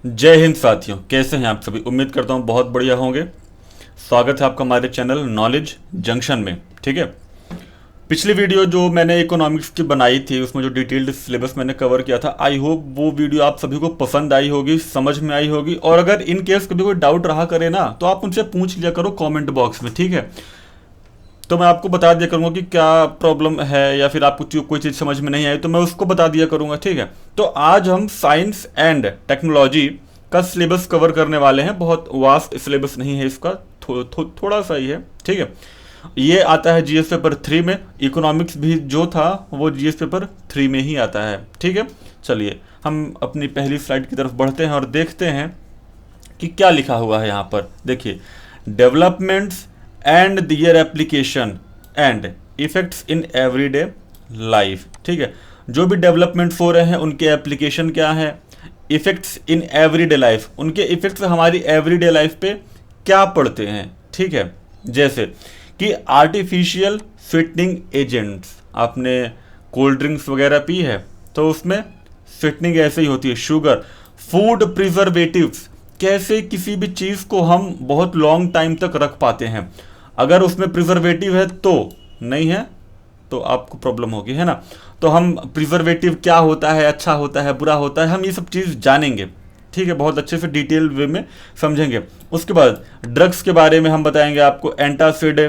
जय हिंद साथियों, कैसे हैं आप सभी। उम्मीद करता हूं बहुत बढ़िया होंगे। स्वागत है आपका हमारे चैनल नॉलेज जंक्शन में। ठीक है, पिछली वीडियो जो मैंने इकोनॉमिक्स की बनाई थी उसमें जो डिटेल्ड सिलेबस मैंने कवर किया था, आई होप वो वीडियो आप सभी को पसंद आई होगी, समझ में आई होगी। और अगर इन केस कभी कोई डाउट रहा करे ना तो आप उनसे पूछ लिया करो कमेंट बॉक्स में। ठीक है, तो मैं आपको बता दिया करूंगा कि क्या प्रॉब्लम है, या फिर आपको कोई चीज़ समझ में नहीं आई तो मैं उसको बता दिया करूंगा। ठीक है, तो आज हम साइंस एंड टेक्नोलॉजी का सिलेबस कवर करने वाले हैं। बहुत वास्ट सिलेबस नहीं है इसका, थोड़ा सा ही है। ठीक है, ये आता है जीएस पेपर 3 में। इकोनॉमिक्स भी जो था वो जीएस पेपर 3 में ही आता है। ठीक है, चलिए हम अपनी पहली स्लाइड की तरफ बढ़ते हैं और देखते हैं कि क्या लिखा हुआ है यहाँ पर। देखिए, developments and their application and effects in everyday life. ठीक है, जो भी डेवलपमेंट्स हो रहे हैं उनके एप्लीकेशन क्या है, इफेक्ट्स इन एवरीडे लाइफ, उनके इफेक्ट्स हमारी एवरीडे लाइफ पे क्या पड़ते हैं। ठीक है, जैसे कि आर्टिफिशियल स्वीटनिंग एजेंट्स, आपने कोल्ड ड्रिंक्स वगैरह पी है तो उसमें स्वीटनिंग ऐसे ही होती है, शुगर। फूड प्रिजर्वेटिव्स, कैसे किसी भी चीज़ को हम बहुत लॉन्ग टाइम तक रख पाते हैं। अगर उसमें प्रिजर्वेटिव है तो, नहीं है तो आपको प्रॉब्लम होगी, है ना। तो हम प्रिजर्वेटिव क्या होता है, अच्छा होता है, बुरा होता है, हम ये सब चीज़ जानेंगे। ठीक है, बहुत अच्छे से डिटेल वे में समझेंगे। उसके बाद ड्रग्स के बारे में हम बताएंगे आपको। Antacid,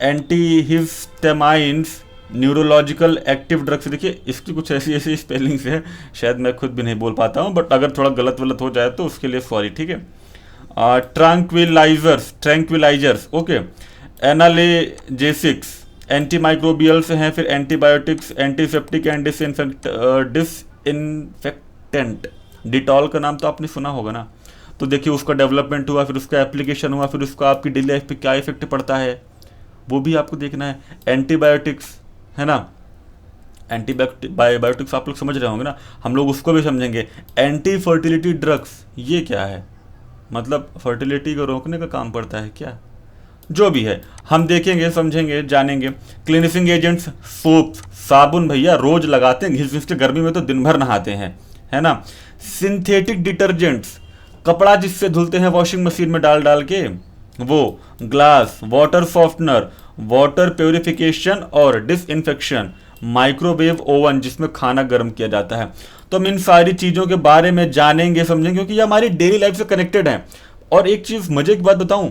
antihistamines, neurological active drugs. देखिए इसकी कुछ ऐसी ऐसी स्पेलिंग्स है, शायद मैं खुद भी नहीं बोल पाता हूँ, बट अगर थोड़ा गलत वलत हो जाए तो उसके लिए सॉरी। ठीक है, ट्रैंक्विलाइजर्स, ओके, एनालेजेसिक्स, एंटीमाइक्रोबियल्स हैं, फिर antibiotics, antiseptic and disinfectant. Dettol का नाम तो आपने सुना होगा ना। तो देखिए उसका डेवलपमेंट हुआ, फिर उसका एप्लीकेशन हुआ, फिर उसका आपकी डेली लाइफ पे क्या इफेक्ट पड़ता है वो भी आपको देखना है। एंटीबायोटिक्स है ना, एंटीबायोटिक्स आप लोग समझ रहे होंगे ना, हम लोग उसको भी समझेंगे। एंटी फर्टिलिटी ड्रग्स, ये क्या है, मतलब फर्टिलिटी को रोकने का काम पड़ता है क्या, जो भी है हम देखेंगे, समझेंगे, जानेंगे। क्लीनिशिंग एजेंट्स, सोप, साबुन भैया रोज लगाते हैं, घिस घिस के, गर्मी में तो दिन भर नहाते हैं, है ना। सिंथेटिक डिटर्जेंट्स, कपड़ा जिससे धुलते हैं वॉशिंग मशीन में डाल डाल के, वो। Glass, water softener, water purification और डिसइंफेक्शन। माइक्रोवेव ओवन, जिसमें खाना गर्म किया जाता है। तो हम इन सारी चीज़ों के बारे में जानेंगे, समझेंगे, क्योंकि ये हमारी डेली लाइफ से कनेक्टेड है। और एक चीज़ मजे की बात बताऊं,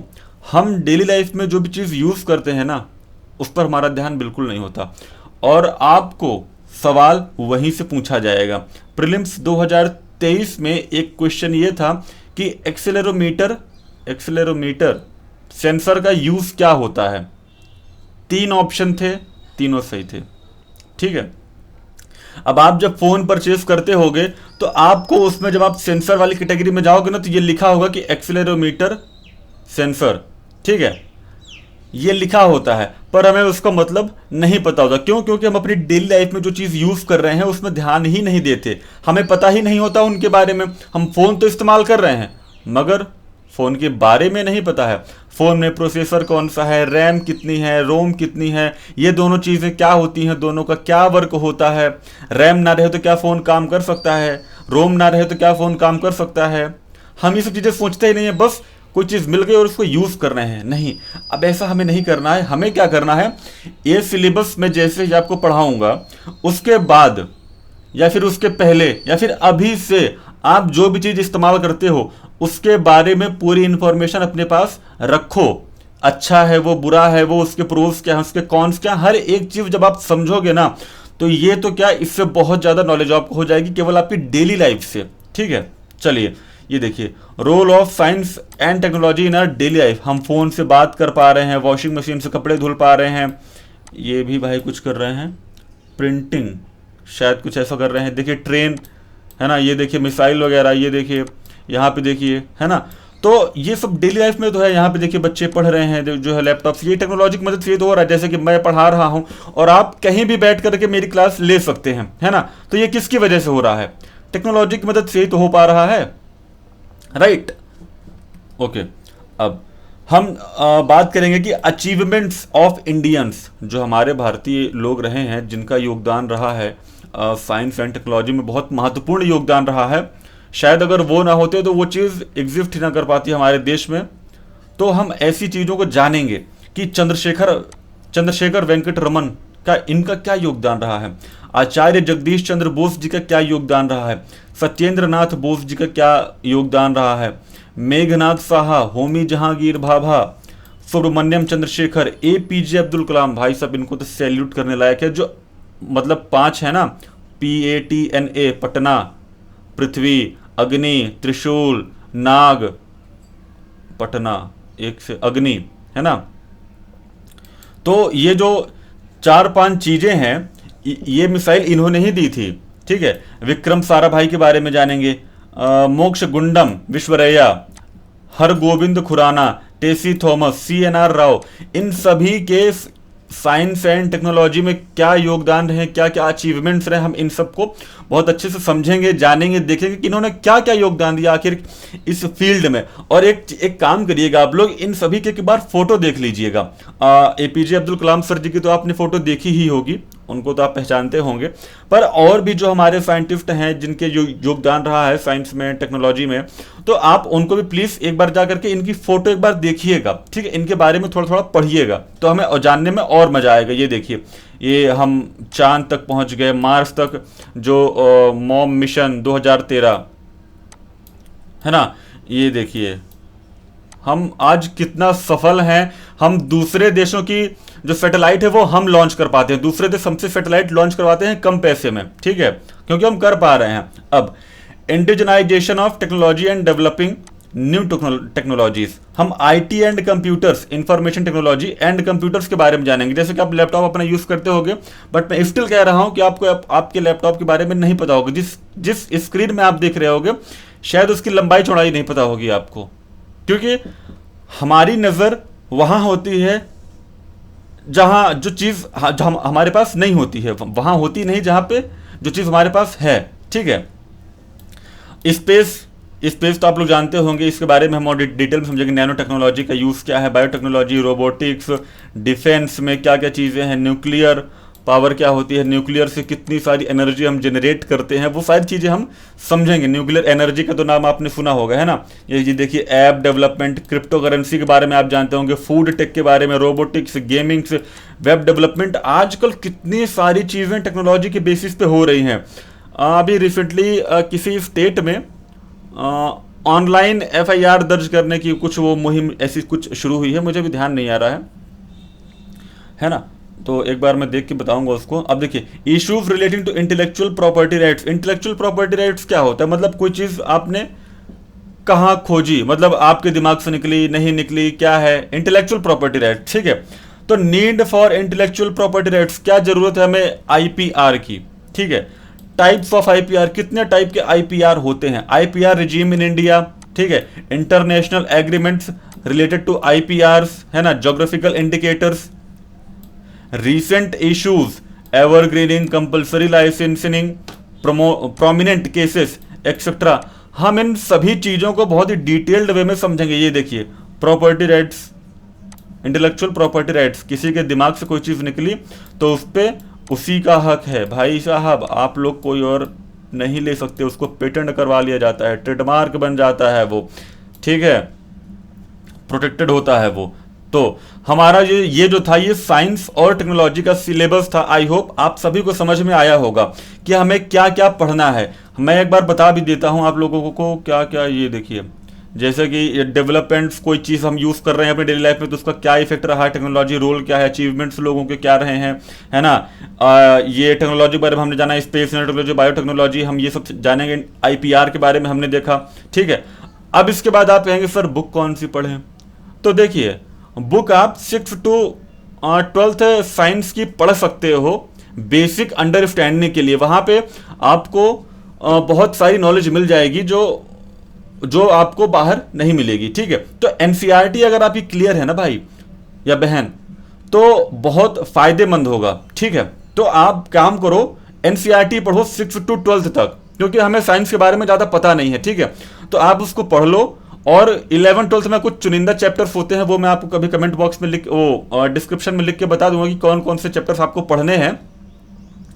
हम डेली लाइफ में जो भी चीज़ यूज़ करते हैं ना उस पर हमारा ध्यान बिल्कुल नहीं होता, और आपको सवाल वहीं से पूछा जाएगा। प्रीलिम्स 2023 में एक क्वेश्चन ये था कि एक्सेलेरोमीटर सेंसर का यूज़ क्या होता है। 3 ऑप्शन थे, तीनों सही थे। ठीक है, अब आप जब फोन परचेज करते होगे तो आपको उसमें जब आप सेंसर वाली कैटेगरी में जाओगे ना तो ये लिखा होगा कि एक्सेलेरोमीटर सेंसर। ठीक है, ये लिखा होता है, पर हमें उसका मतलब नहीं पता होता। क्यों? क्योंकि हम अपनी डेली लाइफ में जो चीज़ यूज़ कर रहे हैं उसमें ध्यान ही नहीं देते, हमें पता ही नहीं होता उनके बारे में। हम फ़ोन तो इस्तेमाल कर रहे हैं मगर फ़ोन के बारे में नहीं पता है। फ़ोन में प्रोसेसर कौन सा है, रैम कितनी है, रोम कितनी है, ये दोनों चीज़ें क्या होती हैं, दोनों का क्या वर्क होता है। रैम ना रहे तो क्या फ़ोन काम कर सकता है, रोम ना रहे तो क्या फ़ोन काम कर सकता है। हम ये सब चीज़ें सोचते ही नहीं है, बस कोई चीज़ मिल गई और उसको यूज़ कर रहे हैं। नहीं, अब ऐसा हमें नहीं करना है। हमें क्या करना है, ये सिलेबस में जैसे ही आपको पढ़ाऊंगा उसके बाद या फिर उसके पहले या फिर अभी से आप जो भी चीज़ इस्तेमाल करते हो उसके बारे में पूरी इंफॉर्मेशन अपने पास रखो। अच्छा है वो, बुरा है वो, उसके प्रोस क्या है, उसके कॉन्स क्या, हर एक चीज़ जब आप समझोगे ना तो ये तो क्या, इससे बहुत ज़्यादा नॉलेज आपको हो जाएगी केवल आपकी डेली लाइफ से। ठीक है, चलिए ये देखिए, role of science and technology in our daily life. हम फ़ोन से बात कर पा रहे हैं, वॉशिंग मशीन से कपड़े धुल पा रहे हैं, ये भी भाई कुछ कर रहे हैं, प्रिंटिंग शायद कुछ ऐसा कर रहे हैं। देखिए ट्रेन है ना, ये देखिए मिसाइल वगैरह, ये देखिए यहाँ पे देखिए, है ना। तो ये सब डेली लाइफ में तो है। यहाँ पे देखिए बच्चे पढ़ रहे हैं जो है लैपटॉप से, ये टेक्नोलॉजी की मदद से ये तो हो रहा है। जैसे कि मैं पढ़ा रहा हूँ और आप कहीं भी बैठ करके मेरी क्लास ले सकते हैं, है ना। तो ये किसकी वजह से हो रहा है, टेक्नोलॉजी की मदद से ही तो हो पा रहा है, राइट। ओके, अब हम बात करेंगे कि अचीवमेंट्स ऑफ इंडियंस, जो हमारे भारतीय लोग रहे हैं जिनका योगदान रहा है साइंस एंड टेक्नोलॉजी में, बहुत महत्वपूर्ण योगदान रहा है। शायद अगर वो ना होते तो वो चीज़ एग्जिस्ट ही ना कर पाती हमारे देश में। तो हम ऐसी चीज़ों को जानेंगे कि चंद्रशेखर वेंकट रमन का इनका क्या योगदान रहा है, आचार्य जगदीश चंद्र बोस जी का क्या योगदान रहा है, सत्येंद्र नाथ बोस जी का क्या योगदान रहा है, मेघनाथ साहा, होमी जहांगीर भाभा, सुब्रमण्यम चंद्रशेखर, APJ अब्दुल कलाम। भाई साहब इनको तो सैल्यूट करने लायक है। जो मतलब 5 है ना, PATNA, पटना, पृथ्वी, अग्नि, त्रिशूल, नाग, पटना, एक से अग्नि, है ना। तो ये जो 4-5 चीजें हैं, ये मिसाइल इन्होंने ही दी थी, ठीक है। विक्रम साराभाई के बारे में जानेंगे, मोक्ष गुंडम विश्वरैया, हरगोविंद खुराना, टेसी थॉमस, CNR राव, इन सभी के साइंस एंड टेक्नोलॉजी में क्या योगदान रहे, क्या क्या अचीवमेंट्स रहे, हम इन सबको बहुत अच्छे से समझेंगे, जानेंगे, देखेंगे कि इन्होंने क्या क्या योगदान दिया आखिर इस फील्ड में। और एक काम करिएगा, आप लोग इन सभी के एक बार फोटो देख लीजिएगा। APJ अब्दुल कलाम सर जी की तो आपने फोटो देखी ही होगी, उनको तो आप पहचानते होंगे, पर और भी जो हमारे साइंटिस्ट हैं जिनके योगदान रहा है साइंस में, टेक्नोलॉजी में, तो आप उनको भी प्लीज एक बार जा करके इनकी फोटो एक बार देखिए, ठीक है। इनके बारे में थोड़ा थोड़ा पढ़िएगा तो हमें जानने में और मजा आएगा। ये देखिए, ये हम चांद तक पहुंच गए, मार्स तक जो मॉम मिशन 2013, है ना। ये देखिए हम आज कितना सफल हैं, हम दूसरे देशों की जो सैटेलाइट है वो हम लॉन्च कर पाते हैं, दूसरे देश हमसे सैटेलाइट लॉन्च करवाते हैं कम पैसे में, ठीक है, क्योंकि हम कर पा रहे हैं। अब indigenisation of technology and developing new technologies, हम IT and computers, information technology and computers के बारे में जानेंगे। जैसे कि आप लैपटॉप अपना यूज करते होगे, बट मैं स्टिल कह रहा हूं कि आपको आपके लैपटॉप के बारे में नहीं पता होगा। जिस स्क्रीन में आप देख रहे होगे शायद उसकी लंबाई चौड़ाई नहीं पता होगी आपको, क्योंकि हमारी नजर वहां होती है जहां जो चीज हमारे पास नहीं होती है, वहां होती नहीं जहां पे जो चीज हमारे पास है, ठीक है। स्पेस तो आप लोग जानते होंगे, इसके बारे में हम और डिटेल में समझेंगे। नैनो टेक्नोलॉजी का यूज क्या है, बायोटेक्नोलॉजी, रोबोटिक्स, डिफेंस में क्या क्या चीजें हैं, न्यूक्लियर पावर क्या होती है, न्यूक्लियर से कितनी सारी एनर्जी हम जनरेट करते हैं, वो सारी चीजें हम समझेंगे। न्यूक्लियर एनर्जी का तो नाम आपने सुना होगा, है ना। ये जी देखिए, ऐप डेवलपमेंट, क्रिप्टो करेंसी के बारे में आप जानते होंगे, फूड टेक के बारे में, रोबोटिक्स, गेमिंग्स, वेब डेवलपमेंट। आजकल कितनी सारी चीजें टेक्नोलॉजी के बेसिस पे हो रही हैं। अभी रिसेंटली किसी स्टेट में ऑनलाइन FIR दर्ज करने की कुछ वो मुहिम ऐसी कुछ शुरू हुई है, मुझे भी ध्यान नहीं आ रहा है ना। तो एक बार मैं देख के बताऊंगा उसको। अब देखिए, issues relating to intellectual property rights. Intellectual property rights क्या होता है, मतलब कोई चीज आपने कहाँ खोजी, मतलब आपके दिमाग से निकली, नहीं निकली, क्या है इंटेलेक्चुअल प्रॉपर्टी राइट, ठीक है। तो need for intellectual property rights, क्या जरूरत है हमें IPR की, ठीक है। टाइप्स ऑफ IPR, कितने टाइप के IPR होते हैं, IPR रिजीम इन इंडिया, ठीक है। International agreements related to IPRs, है ना। ज्योग्राफिकल इंडिकेटर्स, recent issues, evergreening, compulsory licensing, prominent cases, etc. हम इन सभी चीजों को बहुत ही डिटेल्ड वे में समझेंगे। ये देखिए, property rights, intellectual property rights, किसी के दिमाग से कोई चीज निकली तो उस पे उसी का हक है भाई साहब, आप लोग कोई और नहीं ले सकते, उसको पेटेंट करवा लिया जाता है, ट्रेडमार्क बन जाता है वो, ठीक है, प्रोटेक्टेड होता है वो। तो हमारा ये जो था, ये साइंस और टेक्नोलॉजी का सिलेबस था। आई होप आप सभी को समझ में आया होगा कि हमें क्या क्या पढ़ना है। मैं एक बार बता भी देता हूं आप लोगों को क्या क्या। ये देखिए, जैसे कि डेवलपमेंट्स, कोई चीज़ हम यूज़ कर रहे हैं अपनी डेली लाइफ में तो उसका क्या इफेक्ट रहा है, टेक्नोलॉजी रोल क्या है, अचीवमेंट्स लोगों के क्या रहे हैं, है ना। ये टेक्नोलॉजी के बारे में हमने जाना, स्पेस टेक्नोलॉजी, बायोटेक्नोलॉजी, हम ये सब जानेंगे। IPR के बारे में हमने देखा, ठीक है। अब इसके बाद आप कहेंगे सर बुक कौन सी पढ़ें, तो देखिए, बुक आप 6th to 12th साइंस की पढ़ सकते हो बेसिक अंडरस्टैंडिंग के लिए। वहां पे आपको बहुत सारी नॉलेज मिल जाएगी जो आपको बाहर नहीं मिलेगी, ठीक है। तो NCERT अगर आपकी क्लियर है ना भाई या बहन, तो बहुत फायदेमंद होगा, ठीक है। तो आप काम करो, NCERT पढ़ो 6th to 12th तक, क्योंकि हमें साइंस के बारे में ज्यादा पता नहीं है, ठीक है। तो आप उसको पढ़ लो। और 11th 12th में कुछ चुनिंदा चैप्टर्स होते हैं, वो मैं आपको कभी कमेंट बॉक्स में डिस्क्रिप्शन में लिख के बता दूंगा कि कौन कौन से चैप्टर्स आपको पढ़ने हैं,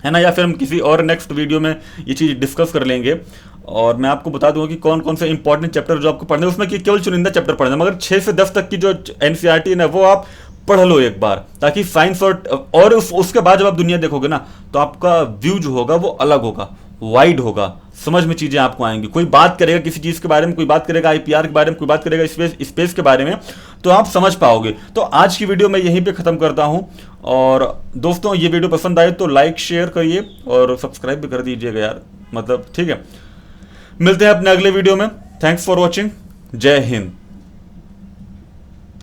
है ना। या फिर हम किसी और नेक्स्ट वीडियो में ये चीज़ डिस्कस कर लेंगे। और मैं आपको बता दूंगा कि कौन कौन से इंपॉर्टेंट चैप्टर जो आपको पढ़ने हैं, उसमें केवल चुनिंदा चैप्टर पढ़ना, मगर 6 से 10 तक की जो एनसीईआरटी है ना वो आप पढ़ लो एक बार, ताकि साइंस और उसके बाद जब आप दुनिया देखोगे ना तो आपका व्यू जो होगा वो अलग होगा, वाइड होगा, समझ में चीजें आपको आएंगी। कोई बात करेगा किसी चीज के बारे में, कोई बात करेगा आईपीआर के बारे में, कोई बात करेगा स्पेस के बारे में, तो आप समझ पाओगे। तो आज की वीडियो मैं यहीं पे खत्म करता हूं। और दोस्तों ये वीडियो पसंद आए तो लाइक शेयर करिए और सब्सक्राइब भी कर दीजिएगा यार, मतलब ठीक है। मिलते हैं अपने अगले वीडियो में। Thanks for watching. जय हिंद।